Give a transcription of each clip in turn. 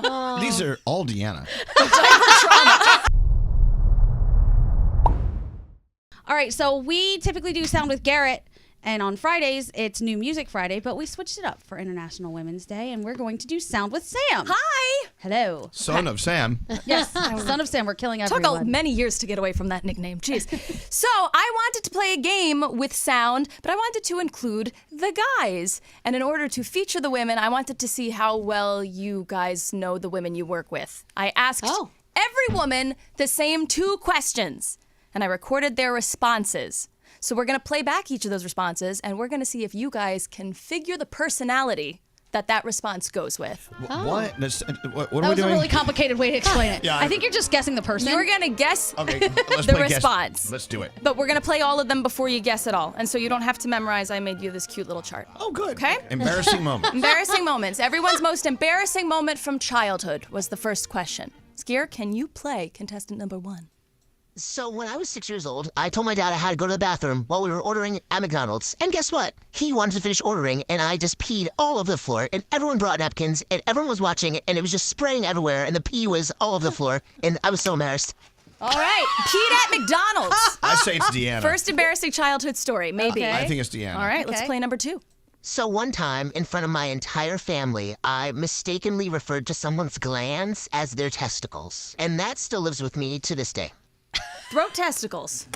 trauma. These are all Deanna. All right, so we typically do Sound with Garrett, and on Fridays, it's New Music Friday, but we switched it up for International Women's Day, and we're going to do Sound with Sam. Hi. Hello. Son of Sam. Yes, Son of Sam. We're killing everyone. Took many years to get away from that nickname. Jeez. So I wanted to play a game with sound, but I wanted to include the guys. And in order to feature the women, I wanted to see how well you guys know the women you work with. I asked every woman the same 2 questions, and I recorded their responses. So we're going to play back each of those responses, and we're going to see if you guys can figure the personality that response goes with. What? What are we That doing? was a really complicated way to explain it. Yeah, I think you're just guessing the person. You're going to guess let's the play response. Let's do it. But we're going to play all of them before you guess it all. And so you don't have to memorize. I made you this cute little chart. Oh, good. Okay? Embarrassing moment. Embarrassing moments. Everyone's most embarrassing moment from childhood was the first question. Skier, can you play contestant number 1? So when I was 6 years old, I told my dad I had to go to the bathroom while we were ordering at McDonald's. And guess what? He wanted to finish ordering, and I just peed all over the floor. And everyone brought napkins, and everyone was watching, and it was just spraying everywhere, and the pee was all over the floor. And I was so embarrassed. All right. Peed at McDonald's. I say it's Deanna. First embarrassing childhood story, maybe. Okay. I think it's Deanna. All right, let's play number 2. So one time, in front of my entire family, I mistakenly referred to someone's glands as their testicles. And that still lives with me to this day. Throat testicles.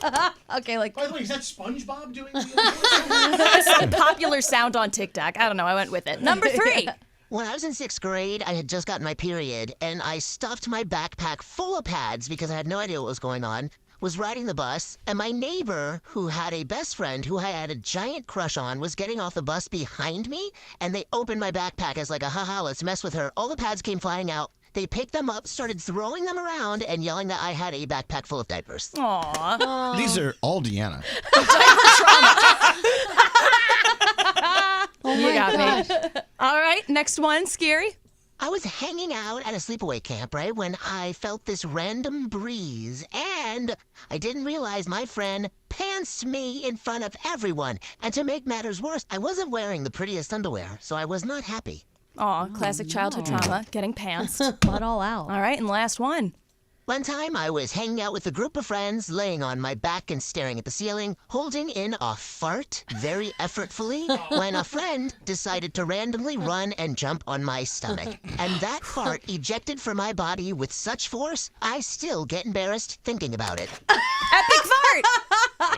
Okay, like. By the way, is that SpongeBob doing It's a popular sound on TikTok. I don't know. I went with it. Number 3. When I was in 6th grade, I had just gotten my period, and I stuffed my backpack full of pads because I had no idea what was going on, was riding the bus, and my neighbor, who had a best friend who I had a giant crush on, was getting off the bus behind me, and they opened my backpack as like a haha, let's mess with her. All the pads came flying out. They picked them up, started throwing them around, and yelling that I had a backpack full of diapers. Aww. These are all Deanna. You got me. All right, next one, Scary. I was hanging out at a sleepaway camp, right, when I felt this random breeze, and I didn't realize my friend pantsed me in front of everyone. And to make matters worse, I wasn't wearing the prettiest underwear, so I was not happy. Aw, classic childhood trauma, getting pantsed. Butt all out. All right, and last one. One time, I was hanging out with a group of friends, laying on my back and staring at the ceiling, holding in a fart very effortfully, when a friend decided to randomly run and jump on my stomach. And that fart ejected from my body with such force, I still get embarrassed thinking about it. Epic fart!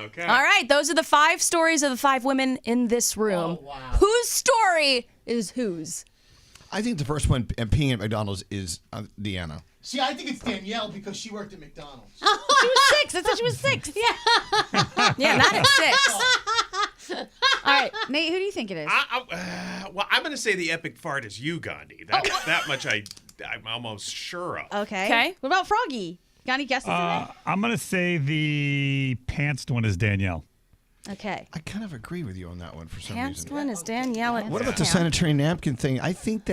Okay. All right, those are the 5 stories of the 5 women in this room. Oh, wow. Whose story is whose? I think the first one, peeing at McDonald's, is Deanna. See, I think it's Danielle because she worked at McDonald's. She was 6. I said she was 6. Yeah. Yeah, not at 6. All right, Nate, who do you think it is? Well, I'm going to say the epic fart is you, Gandhi. That much I'm almost sure of. Okay. What about Froggy? Got any guesses in there? I'm going to say the pantsed one is Danielle. Okay. I kind of agree with you on that one for some Pantsed reason. one is Danielle. What about the sanitary napkin thing? I think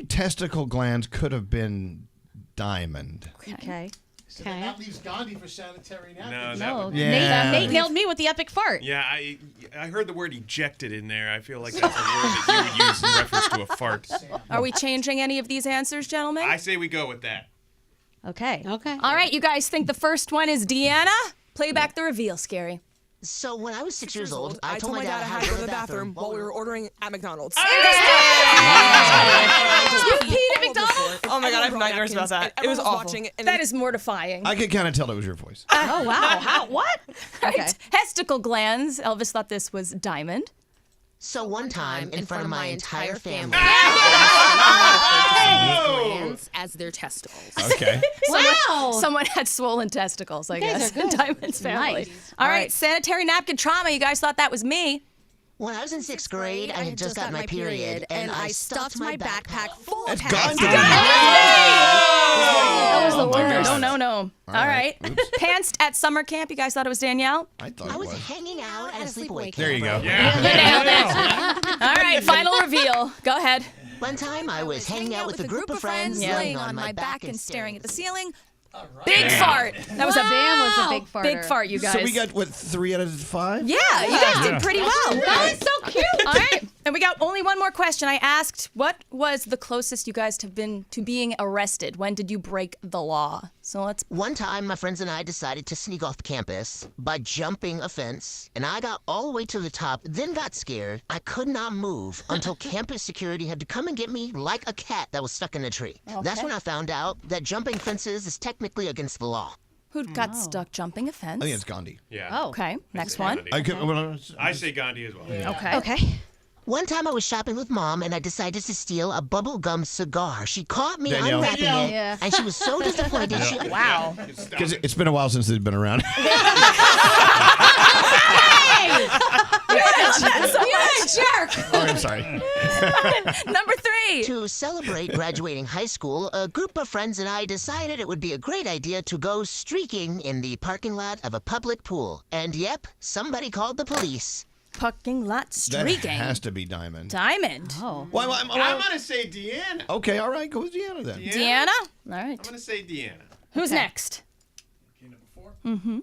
testicle glands could have been diamond. Okay. So then that leaves Gandhi for sanitary napkins. No, that would... Yeah. Nate nailed me with the epic fart. Yeah, I heard the word ejected in there. I feel like that's a word that you would use in reference to a fart. Are we changing any of these answers, gentlemen? I say we go with that. Okay. All right, you guys think the first one is Deanna? Play back the reveal, Scary. So when I was 6 years old, I told my dad I had to go to the bathroom while we were ordering at McDonald's. You peed at McDonald's? Oh my god, I have nightmares about that. It was awful. That is mortifying. I could kind of tell it was your voice. Oh, wow. How? What? Okay. Testicle glands. Elvis thought this was diamond. So one time, in front of my entire family. Glands as their testicles. Okay. Wow. Someone had swollen testicles, I guess. guys are good. Diamond's family. Nice. All right, sanitary napkin trauma. You guys thought that was me. When I was in 6th grade, I had just gotten my period, and I stuffed my backpack full of That's pads. Gandhi. That was the Oh, my worst. goodness. No. All right. Pantsed at summer camp. You guys thought it was Danielle? I thought I it was was. hanging out at a sleepaway camp. There you go. All right, final reveal. Go ahead. One time, I was hanging out with a group of friends, laying on my back and staring at the ceiling. Big fart. That was Sam was a big farter. big fart, you guys. So we got, 3 out of 5? Yeah, you guys did pretty well. That was so cute. All right. And we got only one more question. I asked, what was the closest you guys have been to being arrested? When did you break the law? So let's... One time, my friends and I decided to sneak off campus by jumping a fence, and I got all the way to the top, then got scared. I could not move until campus security had to come and get me like a cat that was stuck in a tree. Okay. That's when I found out that jumping fences is technically against the law. Who got stuck jumping a fence? I think it's Gandhi. Yeah. Oh. Okay, next say one. Gandhi. I say Gandhi as well. Okay. Okay. One time I was shopping with Mom, and I decided to steal a bubblegum cigar. She caught me Danielle. unwrapping it, Yeah. and she was so disappointed. Wow. Because it's been a while since they've been around. You're a jerk. Oh, I'm sorry. Number 3. To celebrate graduating high school, a group of friends and I decided it would be a great idea to go streaking in the parking lot of a public pool. And yep, somebody called the police. Parking lot streaking. That has to be Diamond. Diamond. Oh. Why, I'm going to say Deanna. okay, all right. Go with Deanna then. Deanna? All I'm right. going to say Deanna. Who's next? Okay, number 4. Mm-hmm.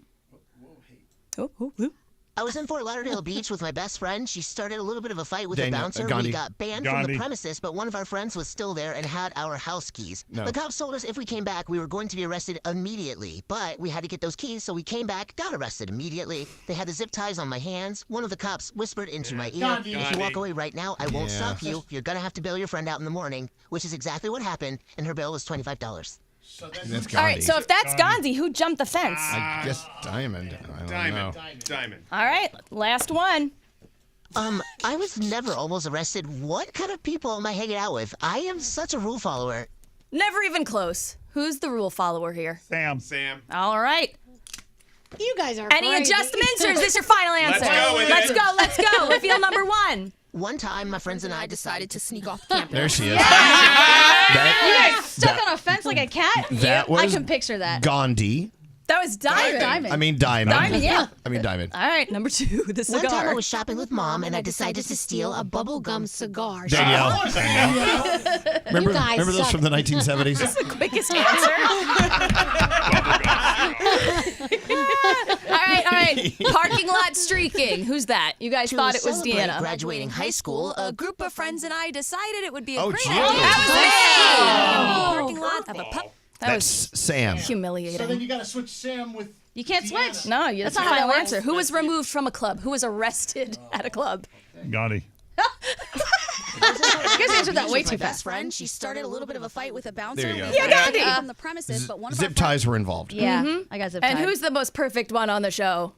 I was in Fort Lauderdale Beach with my best friend. She started a little bit of a fight with a Danielle, bouncer. Gandhi. We got banned from Gandhi. the premises, but one of our friends was still there and had our house keys. No. The cops told us if we came back, we were going to be arrested immediately. But we had to get those keys, so we came back, got arrested immediately. They had the zip ties on my hands. One of the cops whispered into my ear, Gandhi. if you walk away right now, I won't Yeah. stop you. You're going to have to bail your friend out in the morning, which is exactly what happened, and her bail was $25. So That's that's Gandhi. All right, so if that's Gandhi, who jumped the fence? I guess Diamond. I don't Diamond. know. Diamond. All right, last one. I was never almost arrested. What kind of people am I hanging out with? I am such a rule follower. Never even close. Who's the rule follower here? Sam. Sam. All right. You guys are Any crazy. adjustments, or is this your final answer? Let's go with Let's it. go, let's go. Reveal number 1. One time, my friends and I decided decided to sneak off campus. There she is. You That, guys stuck on a fence like a cat? that was I can picture that. Gandhi. That was Diamond. Diamond. I mean Diamond. Diamond, yeah. I mean Diamond. All right, number 2, the One time I cigar. was shopping with Mom, and I decided to steal a bubblegum cigar. Danielle. Remember, guys remember those suck. from the 1970s? Quickest answer. All right. Parking lot streaking. Who's that? You guys to thought it was celebrate Deanna. graduating high school. A group of friends and I decided it would be a Oh, great gee. idea. That was me. Parking lot of a pub. That That's was Sam. humiliating. So then you got to switch Sam with. You can't Deanna. switch. No, that's That's the not how final that answer. Who was removed from a club? Who was arrested at a club? Gandhi. You guys answered that way With my too best fast. friend, She started a little bit of a fight with a bouncer. There you go. We Yeah, got Gandhi. from the premises, but one of our Zip ties were involved. Yeah, I got zip And tied. who's the most perfect one on the show?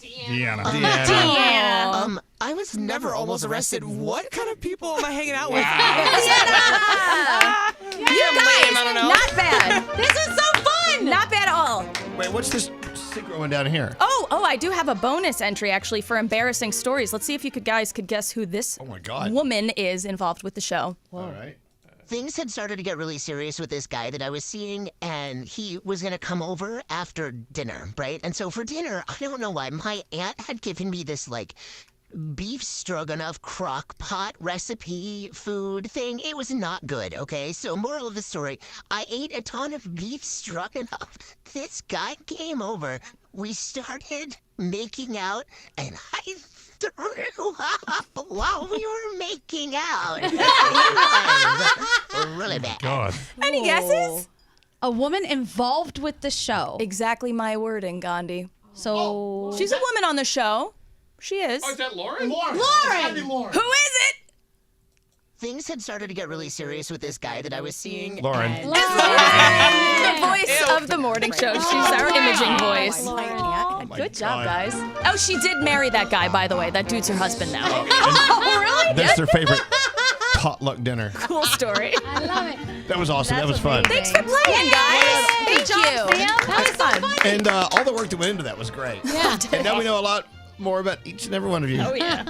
Deanna. Deanna. I was never almost arrested. What kind of people am I hanging out with? You guys, I don't know. not bad. This is so fun. Not bad at all. Wait, what's this secret one down here? Oh, I do have a bonus entry actually for embarrassing stories. Let's see if you guys could guess who this Oh my God. woman is involved with the show. All right. Things had started to get really serious with this guy that I was seeing, and he was going to come over after dinner, right? And so for dinner, I don't know why, my aunt had given me this, like, beef stroganoff crock pot recipe food thing. It was not good, okay? So moral of the story, I ate a ton of beef stroganoff. This guy came over. We started making out, and I threw up while we were making out. It was really bad. God. Any guesses? a woman involved with the show. Exactly my wording, Gandhi. So She's a woman on the show. She is. Oh, is that Lauren? Lauren. It's gotta be Lauren. Who is it? Things had started to get really serious with this guy that I was seeing. Lauren. The voice of the morning show. She's our imaging voice. my Good job, God. guys. Oh, she did marry that guy, by the way. That dude's her husband now. oh, really? That's their favorite potluck dinner. Cool story. I love it. That was awesome. That's that was fun. Thanks for playing, guys. Thank you. That was fun. And all the work that went into that was great. Yeah. And now we know a lot more about each and every one of you. Oh, yeah.